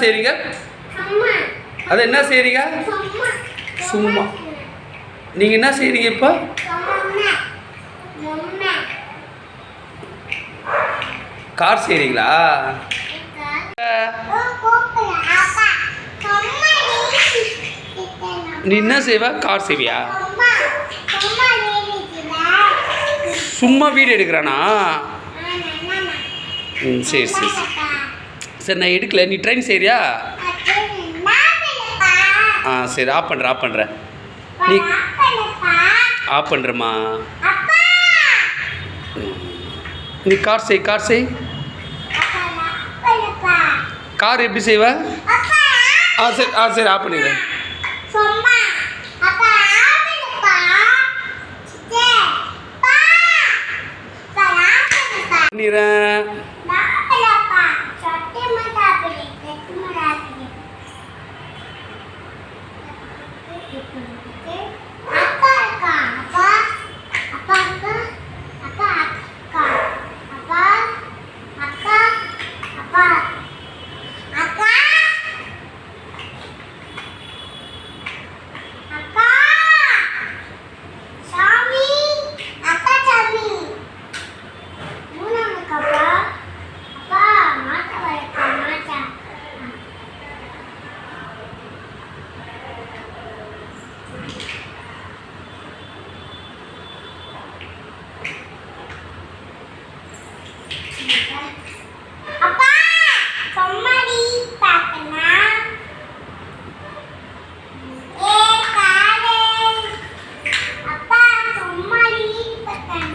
செய்றீங்க? அது என்ன செய்றீங்க? சும்மா. நீங்க என்ன செய்றீங்க இப்போ? கார் செய்றீங்களா? நீ என்ன செய்வ? கார் செய்வியா? சும்மா வீடியோ எடுக்கிறானா? சரி சரி சரி, நான் எடுக்கல. நீ ட்ரெயின் செய்றியா? சரி, ஆஃப் பண்ணுறேன். நீ ஆஃப் பண்ணுறமா? நீ கார் செய். கார் எப்படி செய்வ? சரி ஆஃப் பண்ணிடுறேன். பண்ணிடுறேன்.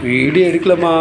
வீடியோ எடுக்கலாமா?